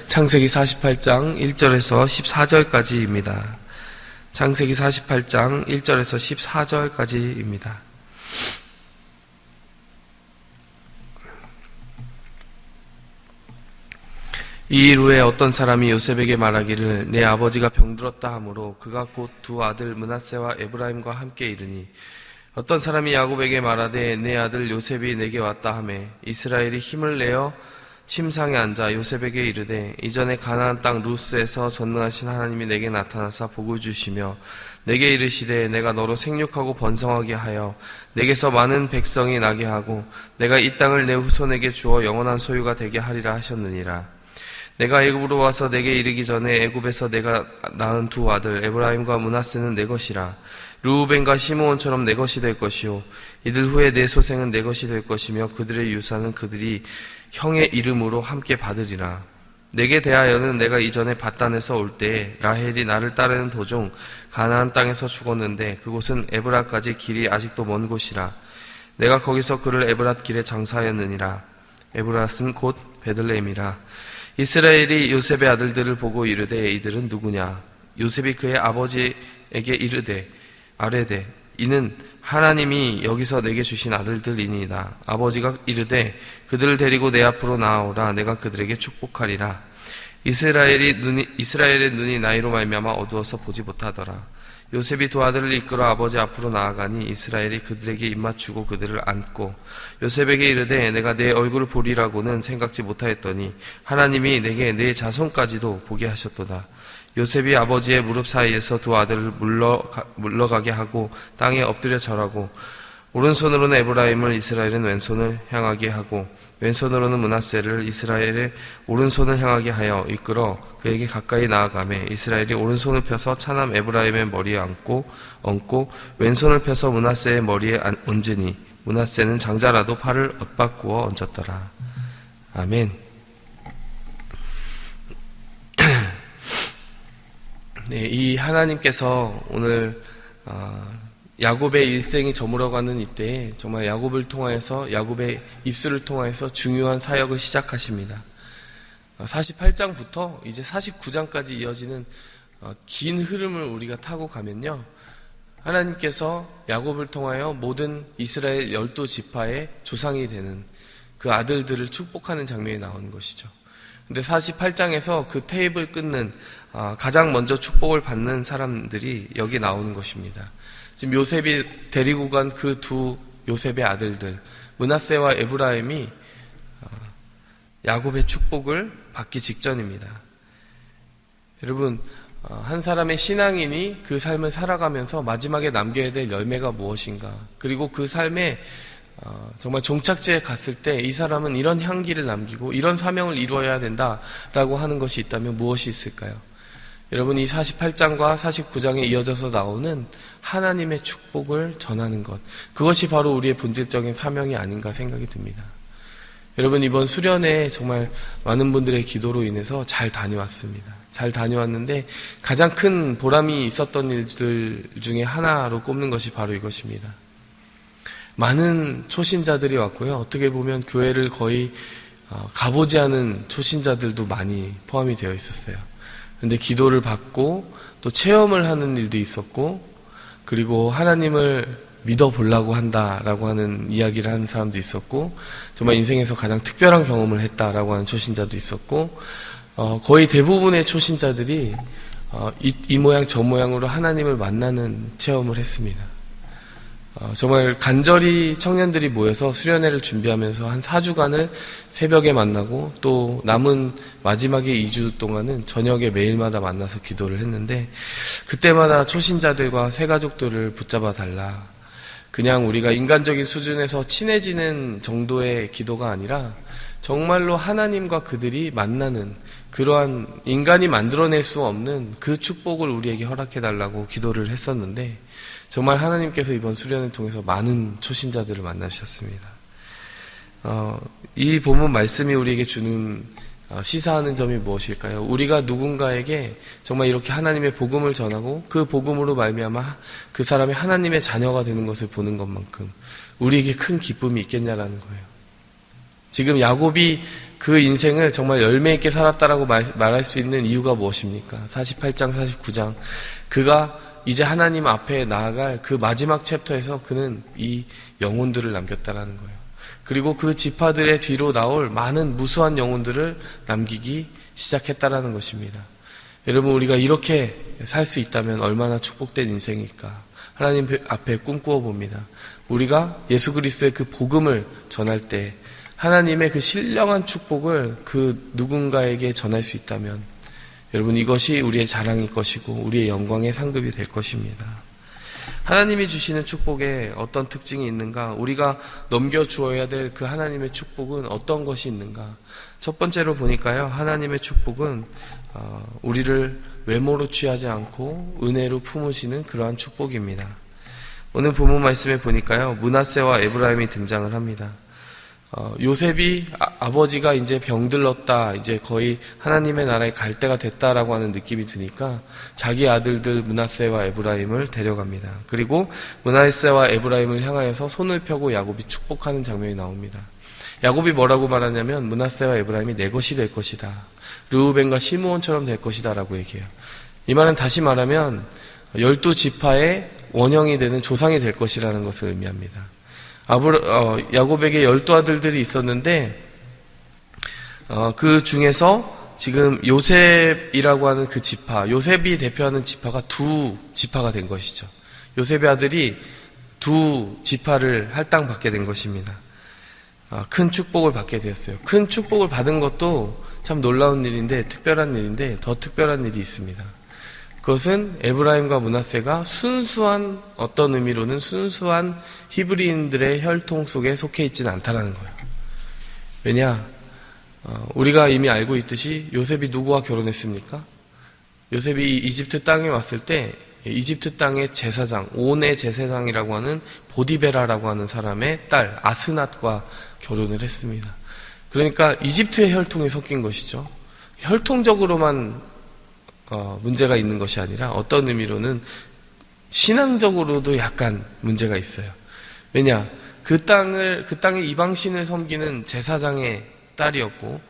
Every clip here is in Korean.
창세기 48장 1절에서 14절까지입니다. 창세기 48장 1절에서 14절까지입니다. 이 일 후에 어떤 사람이 요셉에게 말하기를 내 아버지가 병들었다 하므로 그가 곧 두 아들 므낫세와 에브라임과 함께 이르니 어떤 사람이 야곱에게 말하되 내 아들 요셉이 내게 왔다 하매 이스라엘이 힘을 내어 침상에 앉아 요셉에게 이르되 이전에 가나안 땅 루스에서 전능하신 하나님이 내게 나타나사 복을 주시며 내게 이르시되 내가 너로 생육하고 번성하게 하여 내게서 많은 백성이 나게 하고 내가 이 땅을 내 후손에게 주어 영원한 소유가 되게 하리라 하셨느니라. 내가 애굽으로 와서 내게 이르기 전에 애굽에서 내가 낳은 두 아들 에브라임과 므낫세는 내 것이라. 르우벤과 시므온처럼 내 것이 될 것이요 이들 후에 내 소생은 내 것이 될 것이며 그들의 유산은 그들이 형의 이름으로 함께 받으리라. 내게 대하여는 내가 이전에 밧단에서 올 때에 라헬이 나를 따르는 도중 가나안 땅에서 죽었는데 그곳은 에브라까지 길이 아직도 먼 곳이라. 내가 거기서 그를 에브랏 길에 장사하였느니라. 에브랏은 곧 베들레헴이라. 이스라엘이 요셉의 아들들을 보고 이르되 이들은 누구냐? 요셉이 그의 아버지에게 이르되 아뢰되 이는 하나님이 여기서 내게 주신 아들들이니이다. 아버지가 이르되 그들을 데리고 내 앞으로 나아오라. 내가 그들에게 축복하리라. 이스라엘의 눈이 나이로 말미암아 어두워서 보지 못하더라. 요셉이 두 아들을 이끌어 아버지 앞으로 나아가니 이스라엘이 그들에게 입맞추고 그들을 안고 요셉에게 이르되 내가 내 얼굴을 보리라고는 생각지 못하였더니 하나님이 내게 내 자손까지도 보게 하셨도다. 요셉이 아버지의 무릎 사이에서 두 아들을 물러가게 하고 땅에 엎드려 절하고 오른손으로는 에브라임을 이스라엘은 왼손을 향하게 하고 왼손으로는 므낫세를 이스라엘의 오른손을 향하게 하여 이끌어 그에게 가까이 나아가매 이스라엘이 오른손을 펴서 차남 에브라임의 머리에 얹고 왼손을 펴서 므낫세의 머리에 얹으니 므낫세는 장자라도 팔을 엇바꾸어 얹었더라. 아멘. 네, 이 하나님께서 오늘 야곱의 일생이 저물어가는 이때에 정말 야곱을 통하여서 야곱의 입술을 통하여서 중요한 사역을 시작하십니다. 48장부터 이제 49장까지 이어지는 긴 흐름을 우리가 타고 가면요, 하나님께서 야곱을 통하여 모든 이스라엘 12지파의 조상이 되는 그 아들들을 축복하는 장면이 나오는 것이죠. 근데 48장에서 그 테이블 끊는 가장 먼저 축복을 받는 사람들이 여기 나오는 것입니다. 지금 요셉이 데리고 간 그 두 요셉의 아들들 므낫세와 에브라임이 야곱의 축복을 받기 직전입니다. 여러분, 한 사람의 신앙인이 그 삶을 살아가면서 마지막에 남겨야 될 열매가 무엇인가, 그리고 그 삶에 정말 종착지에 갔을 때 이 사람은 이런 향기를 남기고 이런 사명을 이루어야 된다라고 하는 것이 있다면 무엇이 있을까요? 여러분, 이 48장과 49장에 이어져서 나오는 하나님의 축복을 전하는 것, 그것이 바로 우리의 본질적인 사명이 아닌가 생각이 듭니다. 여러분, 이번 수련회 정말 많은 분들의 기도로 인해서 잘 다녀왔습니다. 잘 다녀왔는데 가장 큰 보람이 있었던 일들 중에 하나로 꼽는 것이 바로 이것입니다. 많은 초신자들이 왔고요. 어떻게 보면 교회를 거의 가보지 않은 초신자들도 많이 포함이 되어 있었어요. 그런데 기도를 받고 또 체험을 하는 일도 있었고, 그리고 하나님을 믿어보려고 한다라고 하는 이야기를 하는 사람도 있었고, 정말 인생에서 가장 특별한 경험을 했다라고 하는 초신자도 있었고, 거의 대부분의 초신자들이 이 모양 저 모양으로 하나님을 만나는 체험을 했습니다. 정말 간절히 청년들이 모여서 수련회를 준비하면서 한 4주간을 새벽에 만나고 또 남은 마지막에 2주 동안은 저녁에 매일마다 만나서 기도를 했는데, 그때마다 초신자들과 새가족들을 붙잡아 달라, 그냥 우리가 인간적인 수준에서 친해지는 정도의 기도가 아니라 정말로 하나님과 그들이 만나는 그러한 인간이 만들어낼 수 없는 그 축복을 우리에게 허락해 달라고 기도를 했었는데, 정말 하나님께서 이번 수련을 통해서 많은 초신자들을 만나주셨습니다. 이 본문 말씀이 우리에게 주는 시사하는 점이 무엇일까요? 우리가 누군가에게 정말 이렇게 하나님의 복음을 전하고 그 복음으로 말미암아 그 사람이 하나님의 자녀가 되는 것을 보는 것만큼 우리에게 큰 기쁨이 있겠냐라는 거예요. 지금 야곱이 그 인생을 정말 열매 있게 살았다라고 말할 수 있는 이유가 무엇입니까? 48장, 49장. 그가 이제 하나님 앞에 나아갈 그 마지막 챕터에서 그는 이 영혼들을 남겼다라는 거예요. 그리고 그 지파들의 뒤로 나올 많은 무수한 영혼들을 남기기 시작했다라는 것입니다. 여러분, 우리가 이렇게 살 수 있다면 얼마나 축복된 인생일까? 하나님 앞에 꿈꾸어 봅니다. 우리가 예수 그리스도의 그 복음을 전할 때 하나님의 그 신령한 축복을 그 누군가에게 전할 수 있다면 여러분, 이것이 우리의 자랑일 것이고 우리의 영광의 상급이 될 것입니다. 하나님이 주시는 축복에 어떤 특징이 있는가? 우리가 넘겨주어야 될 그 하나님의 축복은 어떤 것이 있는가? 첫 번째로 보니까요, 하나님의 축복은 우리를 외모로 취하지 않고 은혜로 품으시는 그러한 축복입니다. 오늘 본문 말씀에 보니까요, 므낫세와 에브라임이 등장을 합니다. 요셉이 아버지가 이제 병들렀다, 이제 거의 하나님의 나라에 갈 때가 됐다라고 하는 느낌이 드니까 자기 아들들 므낫세와 에브라임을 데려갑니다. 그리고 므낫세와 에브라임을 향하여서 손을 펴고 야곱이 축복하는 장면이 나옵니다. 야곱이 뭐라고 말하냐면 므낫세와 에브라임이 내 것이 될 것이다. 르우벤과 시므온처럼 될 것이다 라고 얘기해요. 이 말은 다시 말하면 12지파의 원형이 되는 조상이 될 것이라는 것을 의미합니다. 야곱에게 12아들들이 있었는데 그 중에서 지금 요셉이라고 하는 그 지파, 요셉이 대표하는 지파가 2지파가 된 것이죠. 요셉의 아들이 2지파를 할당받게 된 것입니다. 큰 축복을 받게 되었어요. 큰 축복을 받은 것도 참 놀라운 일인데, 특별한 일인데, 더 특별한 일이 있습니다. 그것은 에브라임과 므낫세가 순수한, 어떤 의미로는 순수한 히브리인들의 혈통 속에 속해 있지는 않다라는 거예요. 왜냐? 우리가 이미 알고 있듯이 요셉이 누구와 결혼했습니까? 요셉이 이집트 땅에 왔을 때 이집트 땅의 제사장, 온의 제사장이라고 하는 보디베라라고 하는 사람의 딸 아스낫과 결혼을 했습니다. 그러니까 이집트의 혈통이 섞인 것이죠. 혈통적으로만 문제가 있는 것이 아니라 어떤 의미로는 신앙적으로도 약간 문제가 있어요. 왜냐? 그 땅의 이방신을 섬기는 제사장의 딸이었고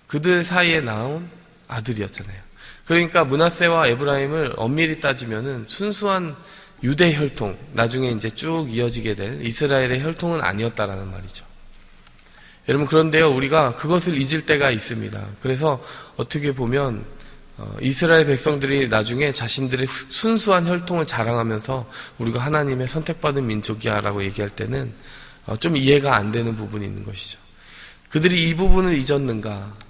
그들 사이에 나온 아들이었잖아요. 그러니까 므낫세와 에브라임을 엄밀히 따지면은 순수한 유대 혈통, 나중에 이제 쭉 이어지게 될 이스라엘의 혈통은 아니었다라는 말이죠. 여러분, 그런데요, 우리가 그것을 잊을 때가 있습니다. 그래서 어떻게 보면 이스라엘 백성들이 나중에 자신들의 순수한 혈통을 자랑하면서 우리가 하나님의 선택받은 민족이야 라고 얘기할 때는 좀 이해가 안 되는 부분이 있는 것이죠. 그들이 이 부분을 잊었는가?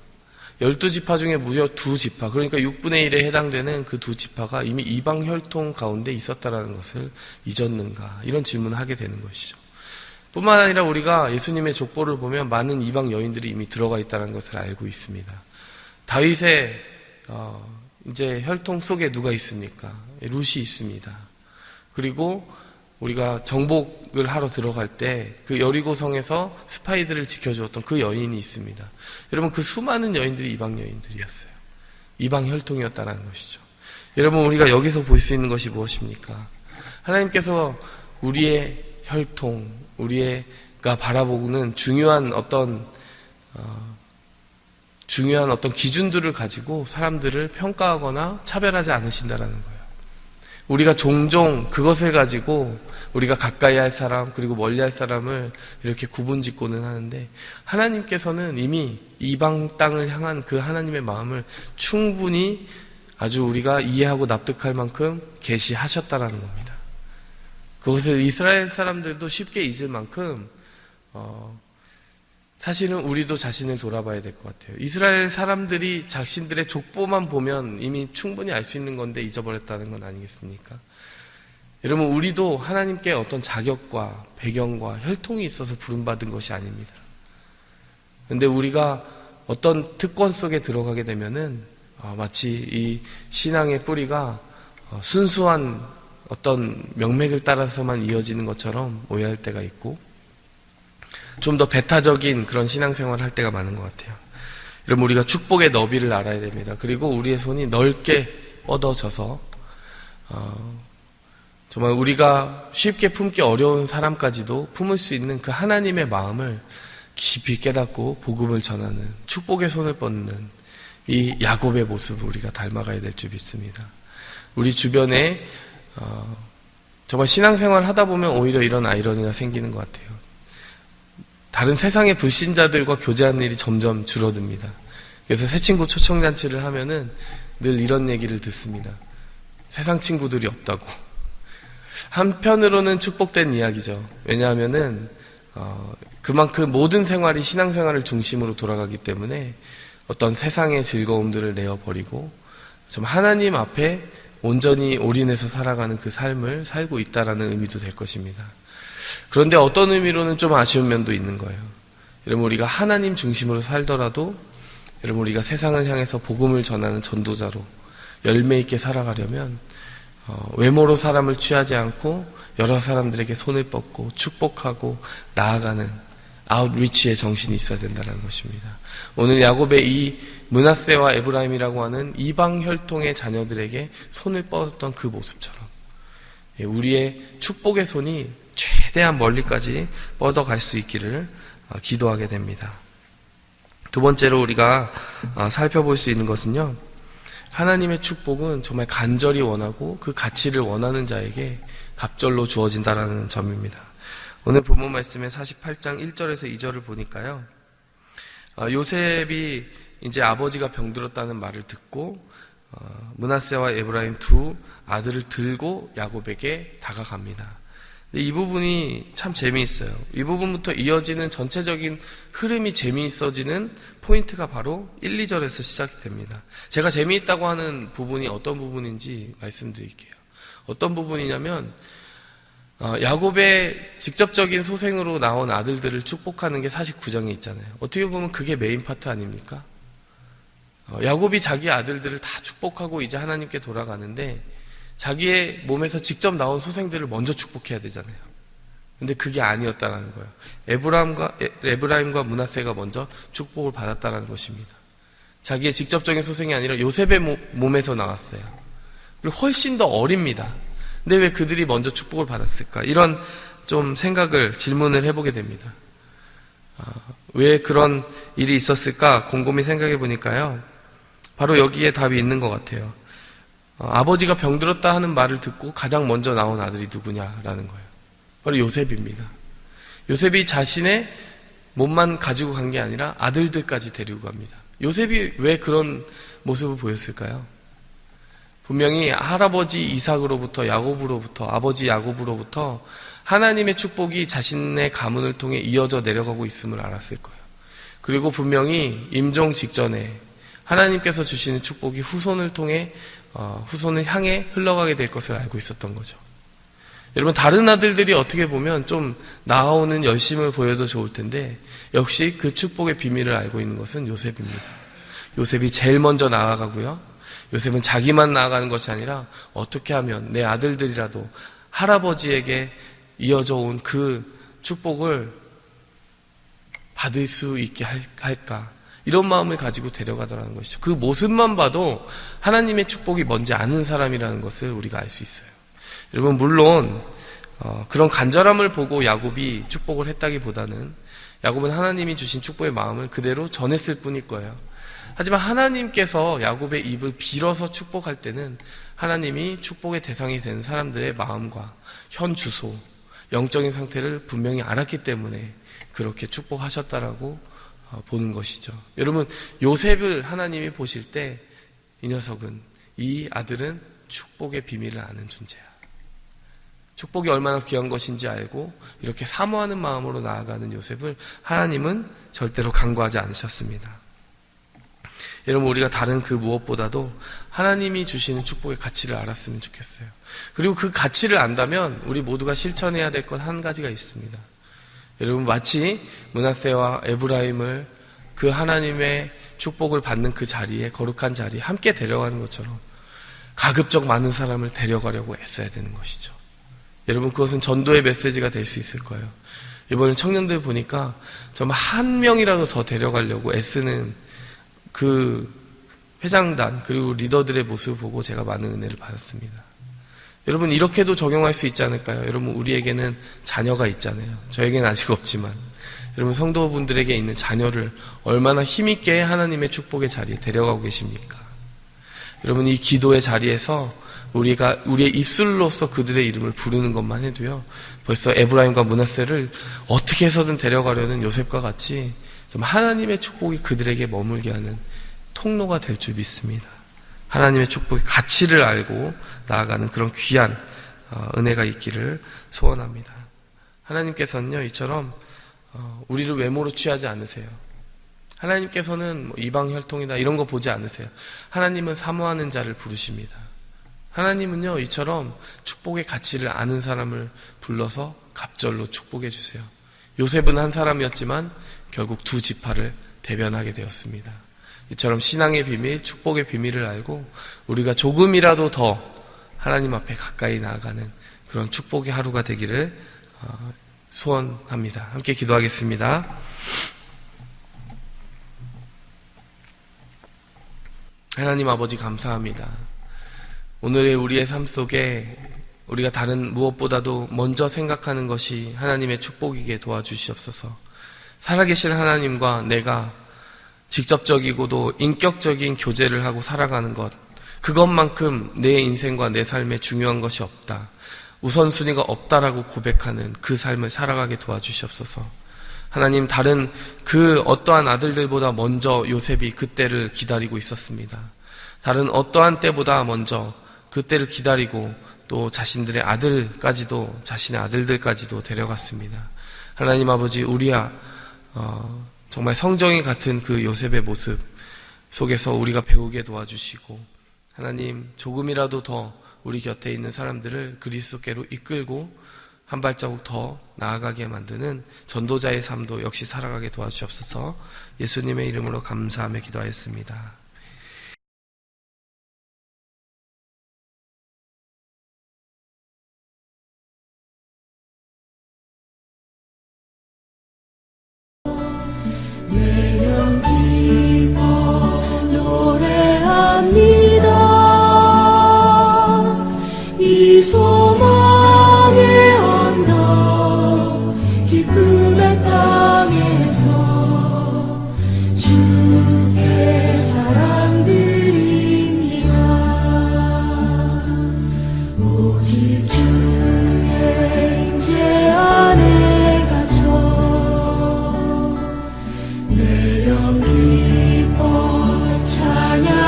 12지파 중에 무려 2지파, 그러니까 6분의 1에 해당되는 그 2지파가 이미 이방 혈통 가운데 있었다라는 것을 잊었는가? 이런 질문을 하게 되는 것이죠. 뿐만 아니라 우리가 예수님의 족보를 보면 많은 이방 여인들이 이미 들어가 있다는 것을 알고 있습니다. 다윗의 이제 혈통 속에 누가 있습니까? 룻이 있습니다. 그리고 우리가 정복을 하러 들어갈 때 그 여리고성에서 스파이들을 지켜주었던 그 여인이 있습니다. 여러분, 그 수많은 여인들이 이방 여인들이었어요. 이방 혈통이었다는 것이죠. 여러분, 우리가 여기서 볼 수 있는 것이 무엇입니까? 하나님께서 우리의 혈통, 우리가 바라보는 중요한 어떤 기준들을 가지고 사람들을 평가하거나 차별하지 않으신다라는 거예요. 우리가 종종 그것을 가지고 우리가 가까이 할 사람 그리고 멀리 할 사람을 이렇게 구분짓고는 하는데, 하나님께서는 이미 이방 땅을 향한 그 하나님의 마음을 충분히 아주 우리가 이해하고 납득할 만큼 계시하셨다라는 겁니다. 그것을 이스라엘 사람들도 쉽게 잊을 만큼 사실은 우리도 자신을 돌아봐야 될 것 같아요. 이스라엘 사람들이 자신들의 족보만 보면 이미 충분히 알 수 있는 건데 잊어버렸다는 건 아니겠습니까? 여러분, 우리도 하나님께 어떤 자격과 배경과 혈통이 있어서 부름받은 것이 아닙니다. 그런데 우리가 어떤 특권 속에 들어가게 되면은 마치 이 신앙의 뿌리가 순수한 어떤 명맥을 따라서만 이어지는 것처럼 오해할 때가 있고, 좀 더 배타적인 그런 신앙생활을 할 때가 많은 것 같아요. 여러분, 우리가 축복의 너비를 알아야 됩니다. 그리고 우리의 손이 넓게 뻗어져서 정말 우리가 쉽게 품기 어려운 사람까지도 품을 수 있는 그 하나님의 마음을 깊이 깨닫고 복음을 전하는 축복의 손을 뻗는 이 야곱의 모습을 우리가 닮아가야 될 줄 믿습니다. 우리 주변에 정말 신앙생활 하다 보면 오히려 이런 아이러니가 생기는 것 같아요. 다른 세상의 불신자들과 교제하는 일이 점점 줄어듭니다. 그래서 새 친구 초청잔치를 하면은 늘 이런 얘기를 듣습니다. 세상 친구들이 없다고. 한편으로는 축복된 이야기죠. 왜냐하면은 그만큼 모든 생활이 신앙생활을 중심으로 돌아가기 때문에 어떤 세상의 즐거움들을 내어버리고 좀 하나님 앞에 온전히 올인해서 살아가는 그 삶을 살고 있다라는 의미도 될 것입니다. 그런데 어떤 의미로는 좀 아쉬운 면도 있는 거예요. 여러분, 우리가 하나님 중심으로 살더라도 여러분, 우리가 세상을 향해서 복음을 전하는 전도자로 열매 있게 살아가려면 외모로 사람을 취하지 않고 여러 사람들에게 손을 뻗고 축복하고 나아가는 아웃리치의 정신이 있어야 된다는 것입니다. 오늘 야곱의 이 므낫세와 에브라임이라고 하는 이방 혈통의 자녀들에게 손을 뻗었던 그 모습처럼 우리의 축복의 손이 최대한 멀리까지 뻗어갈 수 있기를 기도하게 됩니다. 두 번째로 우리가 살펴볼 수 있는 것은요, 하나님의 축복은 정말 간절히 원하고 그 가치를 원하는 자에게 갑절로 주어진다라는 점입니다. 오늘 본문 말씀의 48장 1절에서 2절을 보니까요, 요셉이 이제 아버지가 병들었다는 말을 듣고 므낫세와 에브라임 두 아들을 들고 야곱에게 다가갑니다. 이 부분이 참 재미있어요. 이 부분부터 이어지는 전체적인 흐름이 재미있어지는 포인트가 바로 1, 2절에서 시작이 됩니다. 제가 재미있다고 하는 부분이 어떤 부분인지 말씀드릴게요. 어떤 부분이냐면 야곱의 직접적인 소생으로 나온 아들들을 축복하는 게 49장에 있잖아요. 어떻게 보면 그게 메인 파트 아닙니까? 야곱이 자기 아들들을 다 축복하고 이제 하나님께 돌아가는데 자기의 몸에서 직접 나온 소생들을 먼저 축복해야 되잖아요. 근데 그게 아니었다는 거예요. 에브라임과 므낫세가 먼저 축복을 받았다는 것입니다. 자기의 직접적인 소생이 아니라 요셉의 몸에서 나왔어요. 그리고 훨씬 더 어립니다. 근데 왜 그들이 먼저 축복을 받았을까? 이런 좀 질문을 해보게 됩니다. 왜 그런 일이 있었을까? 곰곰이 생각해 보니까요, 바로 여기에 답이 있는 것 같아요. 아버지가 병들었다 하는 말을 듣고 가장 먼저 나온 아들이 누구냐라는 거예요. 바로 요셉입니다. 요셉이 자신의 몸만 가지고 간 게 아니라 아들들까지 데리고 갑니다. 요셉이 왜 그런 모습을 보였을까요? 분명히 할아버지 이삭으로부터 아버지 야곱으로부터 하나님의 축복이 자신의 가문을 통해 이어져 내려가고 있음을 알았을 거예요. 그리고 분명히 임종 직전에 하나님께서 주시는 축복이 후손을 향해 흘러가게 될 것을 알고 있었던 거죠. 여러분, 다른 아들들이 어떻게 보면 좀 나아오는 열심을 보여도 좋을 텐데 역시 그 축복의 비밀을 알고 있는 것은 요셉입니다. 요셉이 제일 먼저 나아가고요, 요셉은 자기만 나아가는 것이 아니라 어떻게 하면 내 아들들이라도 할아버지에게 이어져 온 그 축복을 받을 수 있게 할까, 이런 마음을 가지고 데려가더라는 것이죠. 그 모습만 봐도 하나님의 축복이 뭔지 아는 사람이라는 것을 우리가 알 수 있어요. 여러분, 물론 그런 간절함을 보고 야곱이 축복을 했다기보다는 야곱은 하나님이 주신 축복의 마음을 그대로 전했을 뿐일 거예요. 하지만 하나님께서 야곱의 입을 빌어서 축복할 때는 하나님이 축복의 대상이 된 사람들의 마음과 현 주소, 영적인 상태를 분명히 알았기 때문에 그렇게 축복하셨다라고 보는 것이죠. 여러분, 요셉을 하나님이 보실 때 이 아들은 축복의 비밀을 아는 존재야. 축복이 얼마나 귀한 것인지 알고 이렇게 사모하는 마음으로 나아가는 요셉을 하나님은 절대로 간과하지 않으셨습니다. 여러분, 우리가 다른 그 무엇보다도 하나님이 주시는 축복의 가치를 알았으면 좋겠어요. 그리고 그 가치를 안다면 우리 모두가 실천해야 될 것 한 가지가 있습니다. 여러분, 마치 므낫세와 에브라임을 그 하나님의 축복을 받는 그 자리에, 거룩한 자리에 함께 데려가는 것처럼 가급적 많은 사람을 데려가려고 애써야 되는 것이죠. 여러분, 그것은 전도의 메시지가 될 수 있을 거예요. 이번에 청년들 보니까 정말 한 명이라도 더 데려가려고 애쓰는 그 회장단 그리고 리더들의 모습을 보고 제가 많은 은혜를 받았습니다. 여러분, 이렇게도 적용할 수 있지 않을까요? 여러분, 우리에게는 자녀가 있잖아요. 저에게는 아직 없지만 여러분 성도분들에게 있는 자녀를 얼마나 힘있게 하나님의 축복의 자리에 데려가고 계십니까? 여러분 이 기도의 자리에서 우리가 우리의 입술로서 그들의 이름을 부르는 것만 해도요, 벌써 에브라임과 므낫세를 어떻게 해서든 데려가려는 요셉과 같이 좀 하나님의 축복이 그들에게 머물게 하는 통로가 될 줄 믿습니다. 하나님의 축복의 가치를 알고 나아가는 그런 귀한 은혜가 있기를 소원합니다. 하나님께서는요, 이처럼 우리를 외모로 취하지 않으세요. 하나님께서는 이방 혈통이다 이런 거 보지 않으세요. 하나님은 사모하는 자를 부르십니다. 하나님은요, 이처럼 축복의 가치를 아는 사람을 불러서 갑절로 축복해 주세요. 요셉은 한 사람이었지만 결국 두 지파를 대변하게 되었습니다. 이처럼 신앙의 비밀, 축복의 비밀을 알고 우리가 조금이라도 더 하나님 앞에 가까이 나아가는 그런 축복의 하루가 되기를 소원합니다. 함께 기도하겠습니다. 하나님 아버지 감사합니다. 오늘의 우리의 삶 속에 우리가 다른 무엇보다도 먼저 생각하는 것이 하나님의 축복이게 도와주시옵소서. 살아계신 하나님과 내가 직접적이고도 인격적인 교제를 하고 살아가는 것, 그것만큼 내 인생과 내 삶에 중요한 것이 없다, 우선순위가 없다라고 고백하는 그 삶을 살아가게 도와주시옵소서. 하나님, 다른 그 어떠한 아들들보다 먼저 요셉이 그때를 기다리고 있었습니다. 다른 어떠한 때보다 먼저 그때를 기다리고 또 자신들의 아들까지도, 자신의 아들들까지도 데려갔습니다. 하나님 아버지, 우리야 정말 성정이 같은 그 요셉의 모습 속에서 우리가 배우게 도와주시고, 하나님 조금이라도 더 우리 곁에 있는 사람들을 그리스도께로 이끌고 한 발자국 더 나아가게 만드는 전도자의 삶도 역시 살아가게 도와주옵소서. 예수님의 이름으로 감사하며 기도하였습니다. 이 소망의 언덕 기쁨의 땅에서 주께 사랑 드립니다. 오직 주의 임재 안에 갇혀 내 영 기뻐 찬양합니다.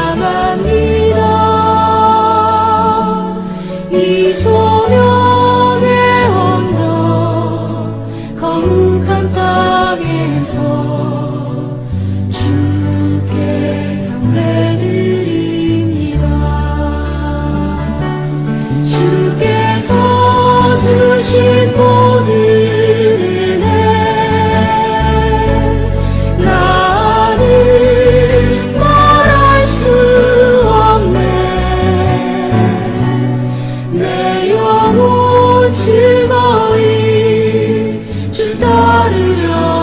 이 소명의 언덕 거룩한 땅에서 주께 경배드립니다. 주께서 주신 모든 은혜 나는 말할 수 없네. 내 영혼 즐거이 주 따르려